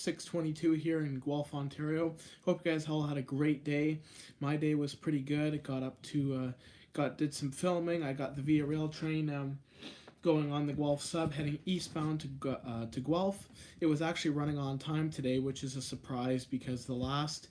6:22 here in Guelph, Ontario. Hope you guys all had a great day. My day was pretty good. I got up to did some filming. I got the Via Rail train going on the Guelph sub, heading eastbound to Guelph. It was actually running on time today, which is a surprise because the last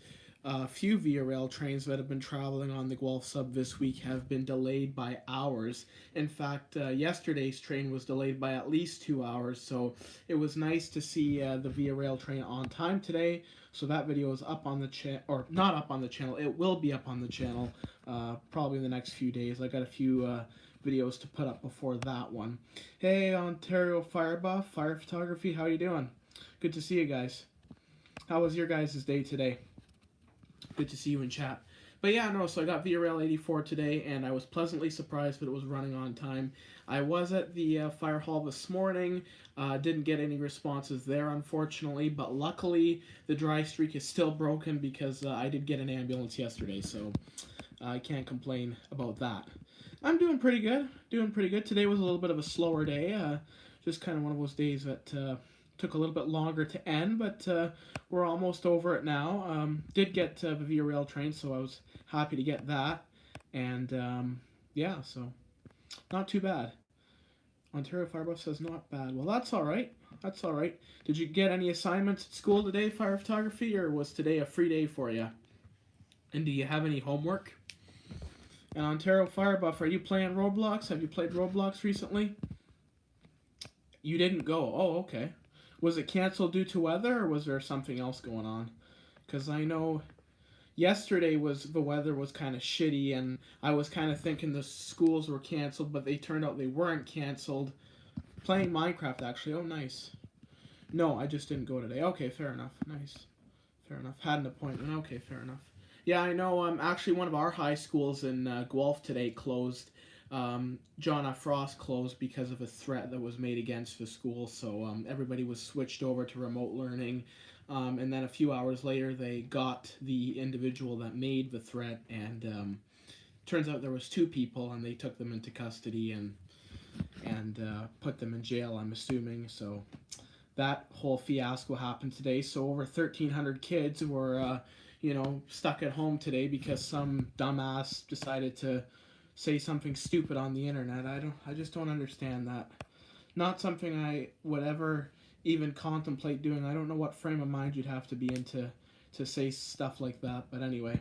few Via Rail trains that have been traveling on the Guelph sub this week have been delayed by hours. In fact, yesterday's train was delayed by at least 2 hours, so it was nice to see the Via Rail train on time today. So that video is up on the channel, or not up on the channel, it will be up on the channel probably in the next few days. I got a few videos to put up before that one. Hey, Ontario Fire Buff, Fire Photography, how you doing? Good to see you guys. How was your guys' day today? Good to see you in chat. But yeah, no, so I got VRL 84 today, and I was pleasantly surprised that it was running on time. I was at the fire hall this morning, didn't get any responses there, unfortunately, but luckily the dry streak is still broken because I did get an ambulance yesterday, so I can't complain about that. I'm doing pretty good, Today was a little bit of a slower day, just kind of one of those days that took a little bit longer to end, but we're almost over it now. Did get the Via Rail train, so I was happy to get that. And yeah, so not too bad. Ontario Firebuff says not bad. Well, that's all right. That's all right. Did you get any assignments at school today, fire photography, or was today a free day for you? And do you have any homework? And Ontario Firebuff, are you playing Roblox? Have you played Roblox recently? You didn't go. Oh, okay. Was it canceled due to weather, or was there something else going on? Because I know yesterday the weather was kind of shitty, and I was kind of thinking the schools were canceled, but they turned out they weren't canceled. Playing Minecraft, actually. Oh, nice. No, I just didn't go today. Okay, fair enough. Nice. Fair enough. Had an appointment. Okay, fair enough. Yeah, I know. Actually, one of our high schools in Guelph today closed. John F. Frost closed because of a threat that was made against the school, so everybody was switched over to remote learning, and then a few hours later they got the individual that made the threat, and turns out there was 2 people, and they took them into custody and put them in jail, I'm assuming. So that whole fiasco happened today. So over 1,300 kids were stuck at home today because some dumbass decided to say something stupid on the internet. I just don't understand that. Not something I would ever even contemplate doing. I don't know what frame of mind you'd have to be in to say stuff like that. But anyway,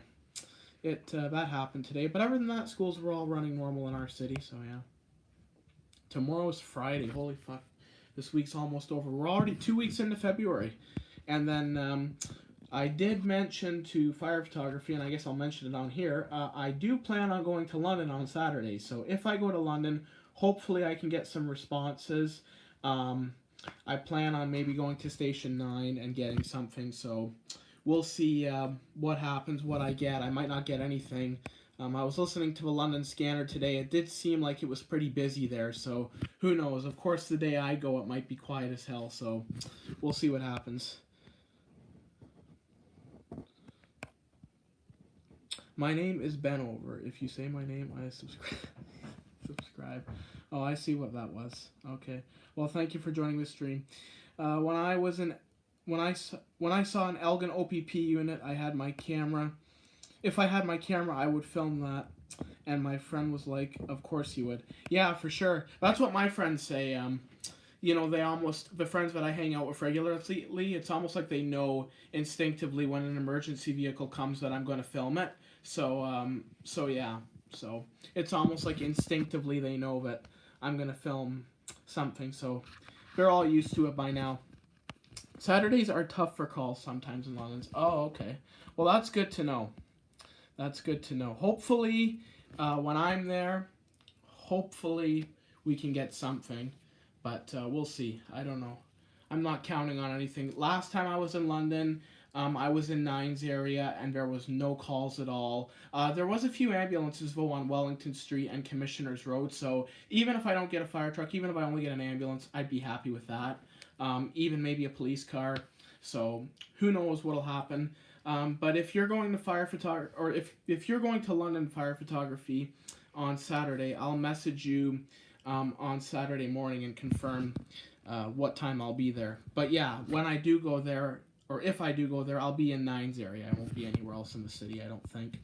that happened today. But other than that, schools were all running normal in our city. So yeah. Tomorrow's Friday. Holy fuck. This week's almost over. We're already 2 weeks into February. And then I did mention to fire photography, and I guess I'll mention it on here, I do plan on going to London on Saturday. So if I go to London, hopefully I can get some responses. I plan on maybe going to Station 9 and getting something. So we'll see what happens, what I get. I might not get anything. I was listening to the London scanner today. It did seem like it was pretty busy there. So who knows? Of course, the day I go, it might be quiet as hell. So we'll see what happens. My name is Benover. If you say my name, I subscribe. Oh, I see what that was. Okay. Well, thank you for joining the stream. When I saw an Elgin OPP unit, I had my camera. If I had my camera, I would film that. And my friend was like, "Of course you would." Yeah, for sure. That's what my friends say. The friends that I hang out with regularly, it's almost like they know instinctively when an emergency vehicle comes that I'm going to film it. So yeah. So it's almost like instinctively they know that I'm going to film something. So they're all used to it by now. Saturdays are tough for calls sometimes in London. Oh, okay. Well, that's good to know. That's good to know. Hopefully, when I'm there, hopefully we can get something. But we'll see. I don't know. I'm not counting on anything. Last time I was in London, I was in Nines area, and there was no calls at all. There was a few ambulances, though, on Wellington Street and Commissioners Road. So even if I don't get a fire truck, even if I only get an ambulance, I'd be happy with that. Even maybe a police car. So who knows what'll happen. But if you're going to fire photography, or if you're going to London fire photography on Saturday, I'll message you on Saturday morning and confirm what time I'll be there. But yeah, when I do go there, or if I do go there, I'll be in Nines area. I won't be anywhere else in the city, I don't think,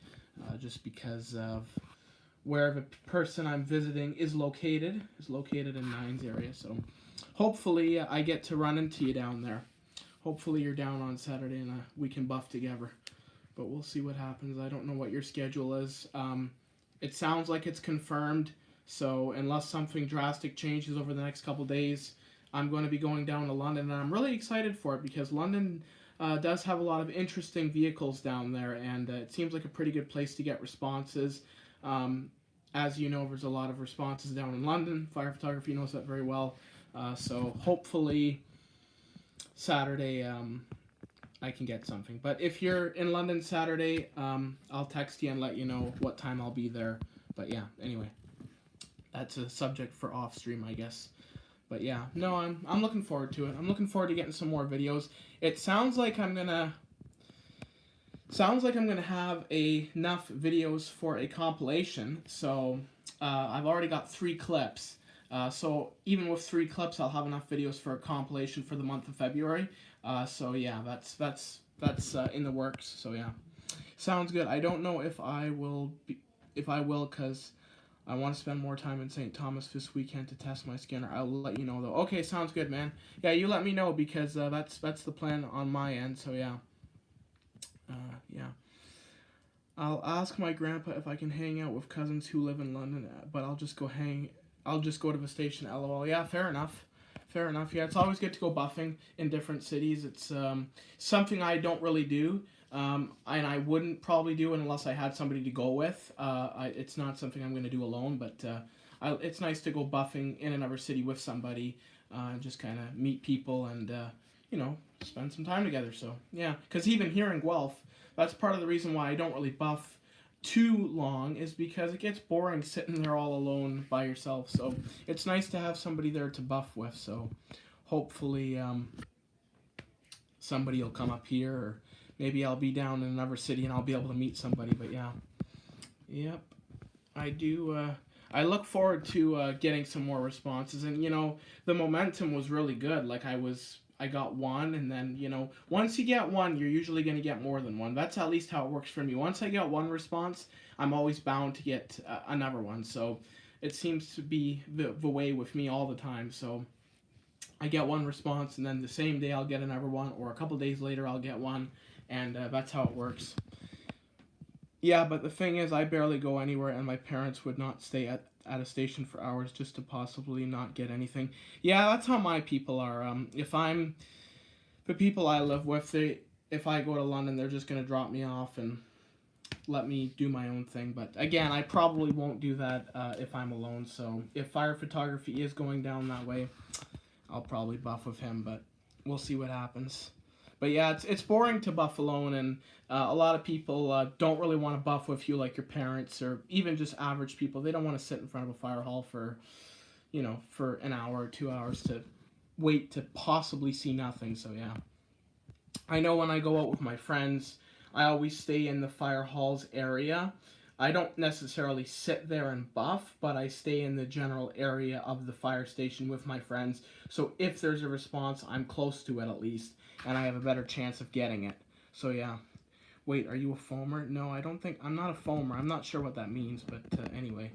just because of where the person I'm visiting is located in Nines area. So hopefully I get to run into you down there. Hopefully you're down on Saturday and we can buff together. But we'll see what happens. I don't know what your schedule is. It sounds like it's confirmed. So unless something drastic changes over the next couple days, I'm going to be going down to London. And I'm really excited for it because London does have a lot of interesting vehicles down there. And it seems like a pretty good place to get responses. As you know, there's a lot of responses down in London. Fire photography knows that very well. So hopefully Saturday I can get something. But if you're in London Saturday, I'll text you and let you know what time I'll be there. But yeah, anyway, that's a subject for off stream, I guess. But yeah, no, I'm looking forward to it. I'm looking forward to getting some more videos. It sounds like I'm gonna have enough videos for a compilation. So I've already got 3 clips. So even with 3 clips, I'll have enough videos for a compilation for the month of February. So yeah, that's in the works. So yeah, sounds good. I don't know if I will, because I want to spend more time in St. Thomas this weekend to test my scanner. I'll let you know though. Okay, sounds good, man. Yeah, you let me know because that's the plan on my end. So yeah, yeah. I'll ask my grandpa if I can hang out with cousins who live in London, but I'll just go to the station. LOL. Yeah, fair enough. Fair enough. Yeah, it's always good to go buffing in different cities. It's something I don't really do, and I wouldn't probably do unless I had somebody to go with. It's not something I'm going to do alone, but it's nice to go buffing in another city with somebody and just kind of meet people and, spend some time together. So, yeah, because even here in Guelph, that's part of the reason why I don't really buff too long is because it gets boring sitting there all alone by yourself. So it's nice to have somebody there to buff with. So hopefully somebody will come up here, or maybe I'll be down in another city and I'll be able to meet somebody. But yeah, yep, I do. I look forward to getting some more responses, and the momentum was really good. Like I got one, and then, once you get one, you're usually going to get more than one. That's at least how it works for me. Once I get one response, I'm always bound to get another one. So it seems to be the way with me all the time. So I get one response, and then the same day I'll get another one, or a couple days later I'll get one, and that's how it works. Yeah, but the thing is, I barely go anywhere, and my parents would not stay at a station for hours just to possibly not get anything. Yeah, that's how my people are. The people I live with, if I go to London, they're just gonna drop me off and let me do my own thing. But again, I probably won't do that if I'm alone. So if fire photography is going down that way, I'll probably buff with him. But we'll see what happens. But yeah, it's boring to buff alone, and a lot of people don't really want to buff with you, like your parents or even just average people. They don't want to sit in front of a fire hall for an hour or 2 hours to wait to possibly see nothing. So yeah, I know when I go out with my friends, I always stay in the fire halls area. I don't necessarily sit there and buff, but I stay in the general area of the fire station with my friends. So if there's a response, I'm close to it at least, and I have a better chance of getting it. So yeah. Wait, are you a foamer? No, I'm not a foamer. I'm not sure what that means, but anyway,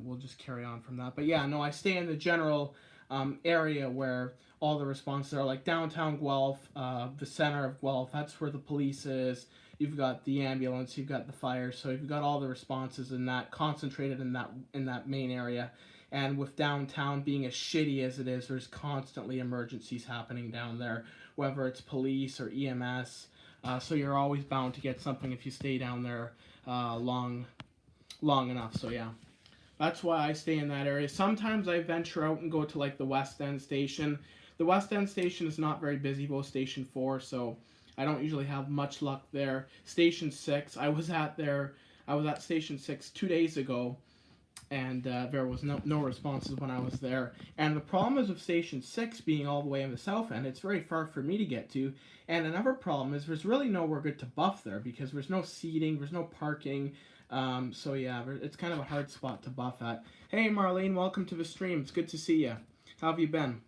we'll just carry on from that. But yeah, no, I stay in the general area where all the responses are, like downtown Guelph, the center of Guelph. That's where the police is. You've got the ambulance, you've got the fire, so you've got all the responses in that concentrated in that main area. And with downtown being as shitty as it is, there's constantly emergencies happening down there, whether it's police or EMS. So you're always bound to get something if you stay down there long enough. So yeah, that's why I stay in that area. Sometimes I venture out and go to like the West End station. The West End station is not very busy, both Station 4, so I don't usually have much luck there. Station 6, I was at Station 6 2 days ago, and there was no responses when I was there. And the problem is with Station 6 being all the way in the south end, it's very far for me to get to. And another problem is there's really nowhere good to buff there because there's no seating, there's no parking. So yeah, it's kind of a hard spot to buff at. Hey Marlene, welcome to the stream. It's good to see you. How have you been?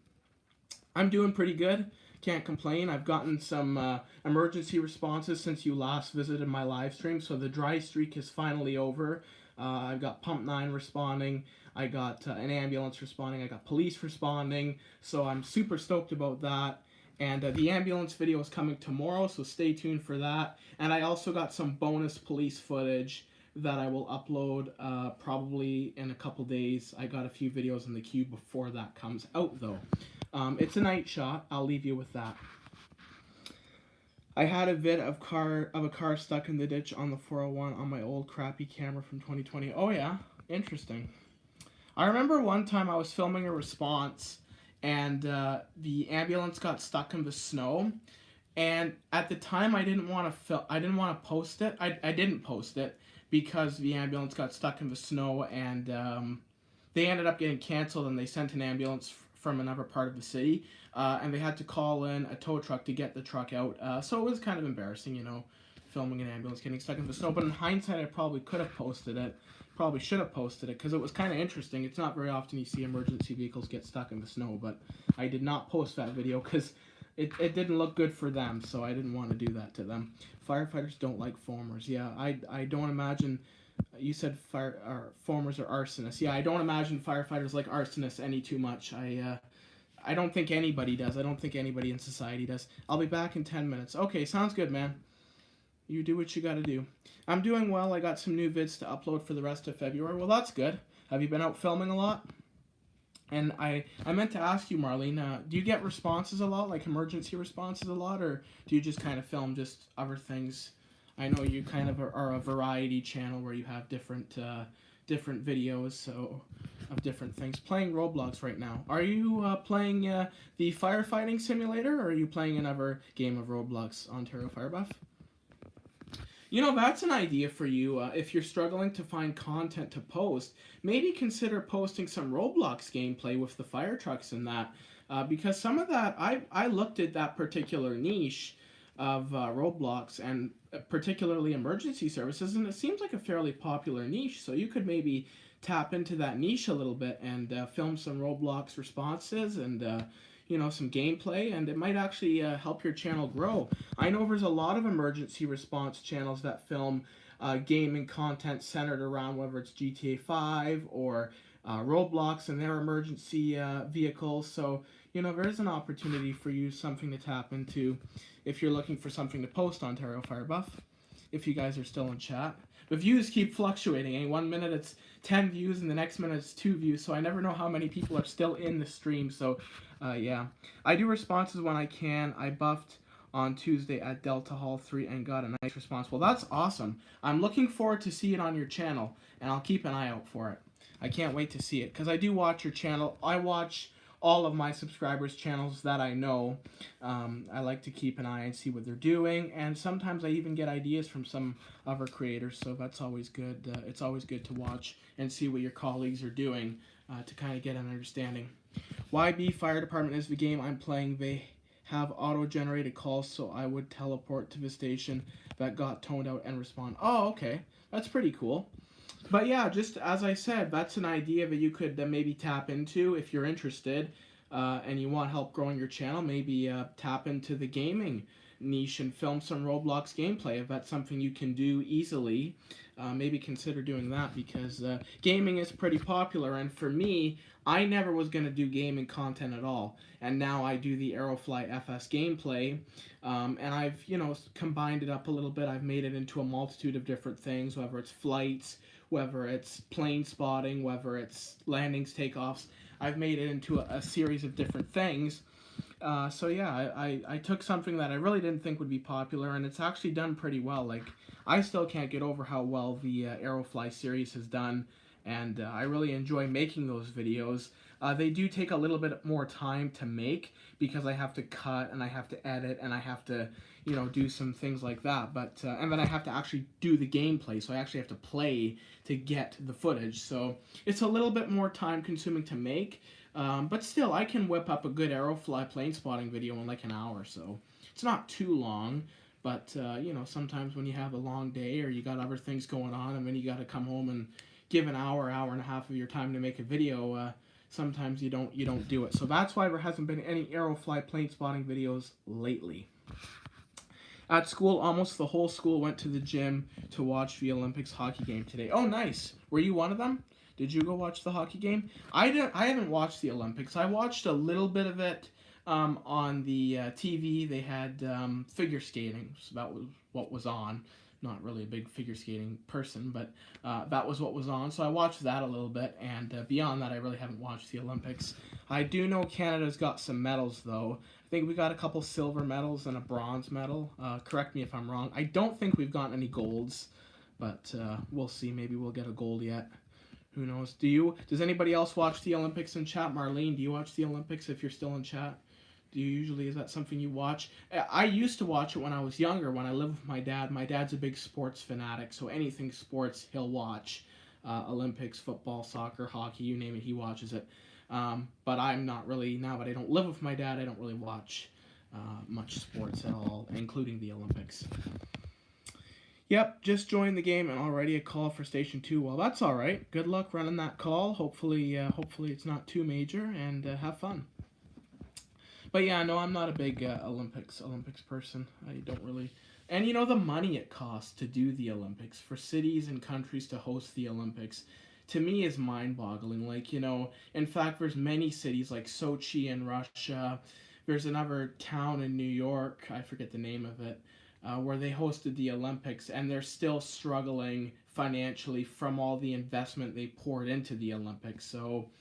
I'm doing pretty good. Can't complain. I've gotten some emergency responses since you last visited my live stream, so the dry streak is finally over. I've got Pump 9 responding. I got an ambulance responding. I got police responding. So I'm super stoked about that. And the ambulance video is coming tomorrow, so stay tuned for that. And I also got some bonus police footage that I will upload probably in a couple days. I got a few videos in the queue before that comes out, though. It's a night shot. I'll leave you with that. I had a vid of a car stuck in the ditch on the 401 on my old crappy camera from 2020. Oh yeah, interesting. I remember one time I was filming a response, and the ambulance got stuck in the snow. And at the time, I didn't want to post it. I didn't post it because the ambulance got stuck in the snow, and they ended up getting canceled, and they sent an ambulance from another part of the city, and they had to call in a tow truck to get the truck out. So it was kind of embarrassing, you know, filming an ambulance getting stuck in the snow. But in hindsight, I probably could have posted it. Probably should have posted it because it was kind of interesting. It's not very often you see emergency vehicles get stuck in the snow, but I did not post that video because it didn't look good for them, so I didn't want to do that to them. Firefighters don't like foamers. Yeah, I don't imagine. You said foamers are arsonists. Yeah, I don't imagine firefighters like arsonists any too much. I don't think anybody does. I don't think anybody in society does. I'll be back in 10 minutes. Okay, sounds good, man. You do what you gotta do. I'm doing well. I got some new vids to upload for the rest of February. Well, that's good. Have you been out filming a lot? And I meant to ask you, Marlene, do you get responses a lot, like emergency responses a lot, or do you just kind of film just other things? I know you kind of are a variety channel where you have different videos, so of different things. Playing Roblox right now. Are you playing the firefighting simulator, or are you playing another game of Roblox, Ontario Firebuff? You know, that's an idea for you. If you're struggling to find content to post, maybe consider posting some Roblox gameplay with the fire trucks and that. Because some of that, I looked at that particular niche of Roblox, and particularly emergency services, and it seems like a fairly popular niche. So you could maybe tap into that niche a little bit and film some Roblox responses and you know, some gameplay, and it might actually help your channel grow. I know there's a lot of emergency response channels that film gaming content centered around whether it's GTA 5 or Roblox and their emergency vehicles. So, you know, there's an opportunity for you, something to tap into if you're looking for something to post, Ontario Firebuff, if you guys are still in chat. The views keep fluctuating. Eh? 1 minute it's 10 views and the next minute it's 2 views, so I never know how many people are still in the stream. So, yeah. I do responses when I can. I buffed on Tuesday at Delta Hall 3 and got a nice response. Well, that's awesome. I'm looking forward to see it on your channel, and I'll keep an eye out for it. I can't wait to see it, because I do watch your channel. I watch all of my subscribers' channels that I know. I like to keep an eye and see what they're doing, and sometimes I even get ideas from some other creators, so that's always good. It's always good to watch and see what your colleagues are doing to kind of get an understanding. YB Fire Department is the game I'm playing. They have auto-generated calls, so I would teleport to the station that got toned out and respond. Oh, okay. That's pretty cool. But yeah, just as I said, that's an idea that you could maybe tap into if you're interested and you want help growing your channel. Maybe tap into the gaming niche and film some Roblox gameplay if that's something you can do easily. Maybe consider doing that, because gaming is pretty popular, and for me, I never was going to do gaming content at all, and now I do the Aerofly FS gameplay, and I've, you know, combined it up a little bit. I've made it into a multitude of different things, whether it's flights, whether it's plane spotting, whether it's landings, takeoffs. I've made it into a series of different things. So yeah, I took something that I really didn't think would be popular, and it's actually done pretty well. Like, I still can't get over how well the Aerofly series has done, and I really enjoy making those videos. They do take a little bit more time to make, because I have to cut, and I have to edit, and I have to, you know, do some things like that. But and then I have to actually do the gameplay, so I actually have to play to get the footage. So it's a little bit more time consuming to make. But still, I can whip up a good Aerofly plane spotting video in like an hour, so it's not too long. But, you know, sometimes when you have a long day or you got other things going on, and then you got to come home and give an hour, hour and a half of your time to make a video, sometimes you don't do it. So that's why there hasn't been any aerofly plane spotting videos lately. At school, almost the whole school went to the gym to watch the Olympics hockey game today. Oh, nice. Were you one of them? Did you go watch the hockey game? I haven't watched the Olympics. I watched a little bit of it on the TV. They had figure skating. So that was what was on. Not really a big figure skating person, but that was what was on. So I watched that a little bit, and beyond that, I really haven't watched the Olympics. I do know Canada's got some medals, though. I think we got a couple silver medals and a bronze medal. Correct me if I'm wrong. I don't think we've gotten any golds, but we'll see. Maybe we'll get a gold yet. Who knows? Does anybody else watch the Olympics in chat? Marlene, do you watch the Olympics if you're still in chat? Is that something you watch? I used to watch it when I was younger, when I lived with my dad. My dad's a big sports fanatic, so anything sports, he'll watch. Olympics, football, soccer, hockey, you name it, he watches it. But I'm not really, now that I don't live with my dad, I don't really watch much sports at all, including the Olympics. Yep, just joined the game and already a call for Station 2. Well, that's all right. Good luck running that call. Hopefully it's not too major, and have fun. But yeah, no, I'm not a big Olympics person. I don't really... And you know, the money it costs to do the Olympics, for cities and countries to host the Olympics, to me is mind-boggling. Like, you know, in fact, there's many cities like Sochi in Russia. There's another town in New York, I forget the name of it, where they hosted the Olympics, and they're still struggling financially from all the investment they poured into the Olympics. So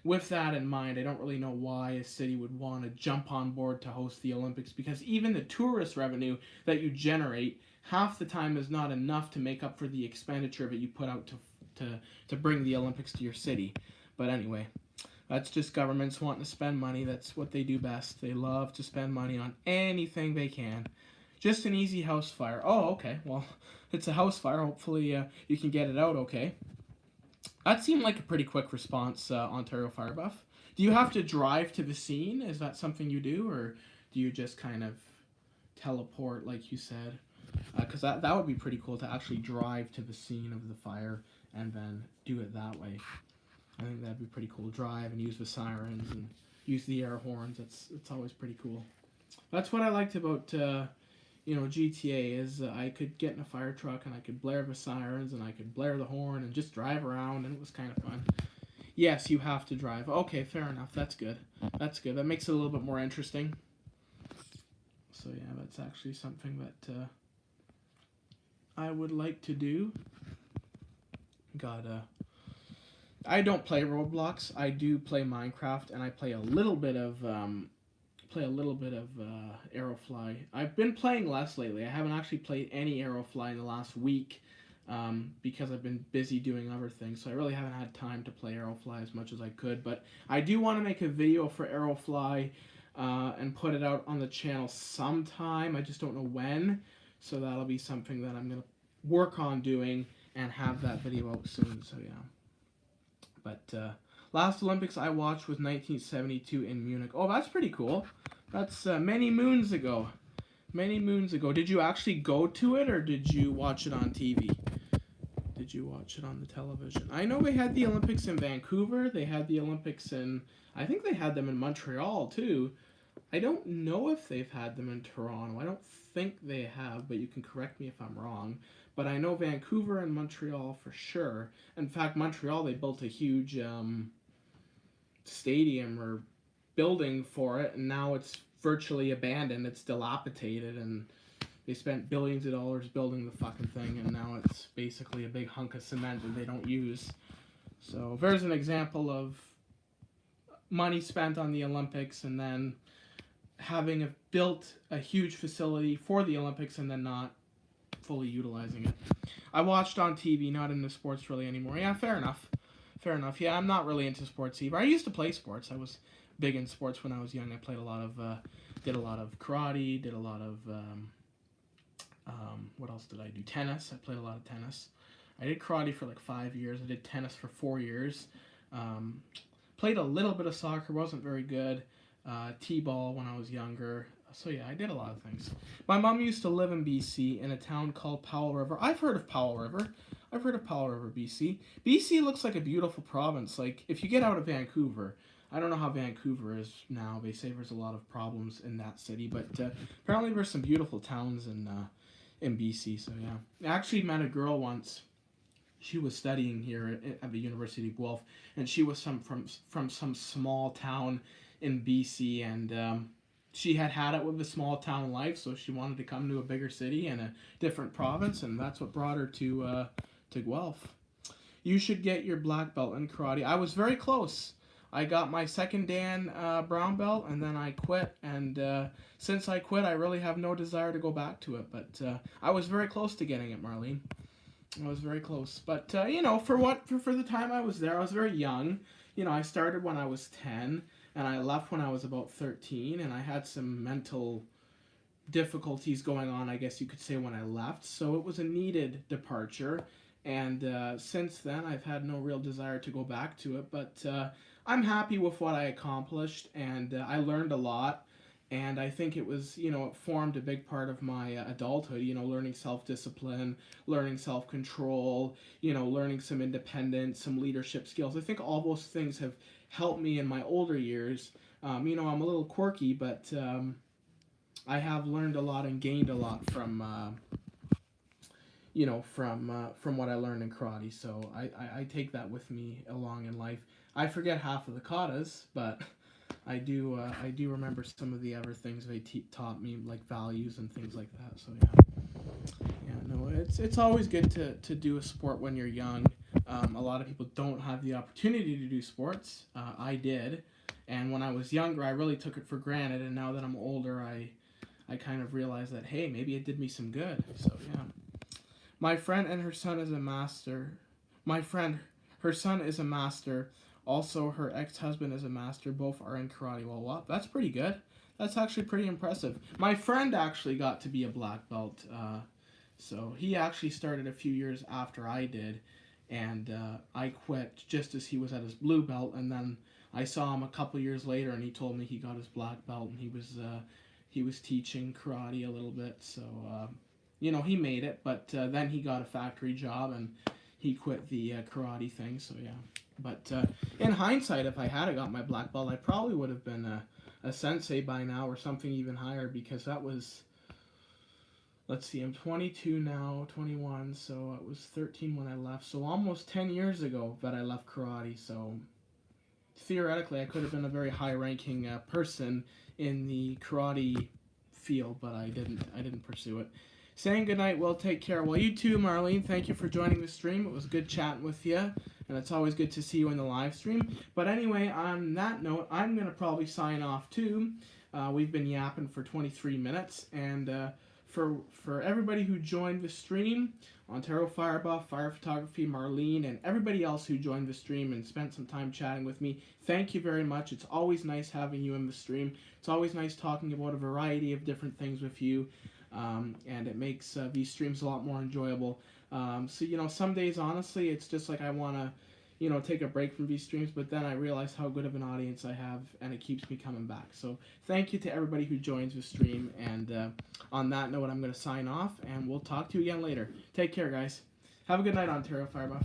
with that in mind, I don't really know why a city would want to jump on board to host the Olympics, because even the tourist revenue that you generate half the time is not enough to make up for the expenditure that you put out to bring the Olympics to your city. But anyway, that's just governments wanting to spend money. That's what they do best. They love to spend money on anything they can. Just an easy house fire. Oh, okay. Well, it's a house fire. Hopefully you can get it out okay. That seemed like a pretty quick response, Ontario Fire Buff. Do you have to drive to the scene? Is that something you do, or do you just kind of teleport, like you said? Because that would be pretty cool to actually drive to the scene of the fire and then do it that way. I think that'd be pretty cool. Drive and use the sirens and use the air horns. It's always pretty cool. That's what I liked about GTA is I could get in a fire truck and I could blare the sirens and I could blare the horn and just drive around, and it was kind of fun. Yes, you have to drive. Okay, fair enough. That's good. That's good. That makes it a little bit more interesting. So yeah, that's actually something that I would like to do. I don't play Roblox. I do play Minecraft, and I play a little bit of Aerofly. I've been playing less lately. I haven't actually played any Aerofly in the last week because I've been busy doing other things, so I really haven't had time to play Aerofly as much as I could. But I do want to make a video for Aerofly and put it out on the channel sometime. I just don't know when, so that'll be something that I'm going to work on doing and have that video out soon, so yeah. But last Olympics I watched was 1972 in Munich. Oh, that's pretty cool. That's many moons ago. Many moons ago. Did you actually go to it, or did you watch it on TV? Did you watch it on the television? I know they had the Olympics in Vancouver. They had the Olympics in... I think they had them in Montreal, too. I don't know if they've had them in Toronto. I don't think they have, but you can correct me if I'm wrong. But I know Vancouver and Montreal for sure. In fact, Montreal, they built a huge stadium or building for it, and now it's virtually abandoned. It's dilapidated, and they spent billions of dollars building the fucking thing, and now it's basically a big hunk of cement that they don't use. So there's an example of money spent on the Olympics and then having built a huge facility for the Olympics and then not fully utilizing it. I watched on TV, not into sports really anymore. Yeah, fair enough. Fair enough. Yeah, I'm not really into sports either. I used to play sports. I was big in sports when I was young. I played a lot of, did a lot of karate, did a lot of, what else did I do? Tennis. I played a lot of tennis. I did karate for like 5 years. I did tennis for 4 years. Played a little bit of soccer, wasn't very good. T-ball when I was younger. So yeah, I did a lot of things. My mom used to live in BC in a town called Powell River. I've heard of Powell River. I've heard of Powell River, BC. BC looks like a beautiful province. Like, if you get out of Vancouver, I don't know how Vancouver is now. They say there's a lot of problems in that city, but apparently there's some beautiful towns in BC. So yeah, I actually met a girl once. She was studying here at the University of Guelph, and she was from some small town in BC, and she had it with the small town life, so she wanted to come to a bigger city and a different province, and that's what brought her to Guelph. You should get your black belt in karate. I was very close. I got my second Dan brown belt, and then I quit, and since I quit, I really have no desire to go back to it, but I was very close to getting it, Marlene. I was very close, but you know, for the time I was there, I was very young. You know, I started when I was 10, and I left when I was about 13, and I had some mental difficulties going on, I guess you could say, when I left. So it was a needed departure, and since then I've had no real desire to go back to it. But I'm happy with what I accomplished, and I learned a lot. And I think it was, you know, it formed a big part of my adulthood, you know, learning self-discipline, learning self-control, you know, learning some independence, some leadership skills. I think all those things have helped me in my older years. You know, I'm a little quirky, but I have learned a lot and gained a lot from, you know, from what I learned in karate. So I take that with me along in life. I forget half of the katas, but I do remember some of the other things they taught me, like values and things like that. So no, it's always good to do a sport when you're young. A lot of people don't have the opportunity to do sports. I did, and when I was younger, I really took it for granted. And now that I'm older, I kind of realize that, hey, maybe it did me some good. So yeah, my friend and her son is a master. Her son is a master. Also, her ex-husband is a master. Both are in karate. Well, wow, that's pretty good. That's actually pretty impressive. My friend actually got to be a black belt. So he actually started a few years after I did. And I quit just as he was at his blue belt. And then I saw him a couple years later, and he told me he got his black belt. And he was teaching karate a little bit. So, you know, he made it. But then he got a factory job, and he quit the karate thing. So, yeah. But in hindsight, if I had got my black belt, I probably would have been a sensei by now, or something even higher, because that was, let's see, I'm 22 now, 21, so it was 13 when I left, so almost 10 years ago that I left karate. So theoretically, I could have been a very high-ranking person in the karate field, but I didn't pursue it. Saying goodnight, well, take care. Well, you too, Marlene. Thank you for joining the stream. It was good chatting with you, and it's always good to see you in the live stream. But anyway, on that note, I'm going to probably sign off too. We've been yapping for 23 minutes, and for everybody who joined the stream, Ontario Fire Buff, Fire Photography, Marlene, and everybody else who joined the stream and spent some time chatting with me, thank you very much. It's always nice having you in the stream. It's always nice talking about a variety of different things with you. And it makes these streams a lot more enjoyable. So, you know, some days, honestly, it's just like I want to, you know, take a break from these streams, but then I realize how good of an audience I have, and it keeps me coming back. So thank you to everybody who joins the stream, and on that note, I'm going to sign off, and we'll talk to you again later. Take care, guys. Have a good night, Ontario Firebuff.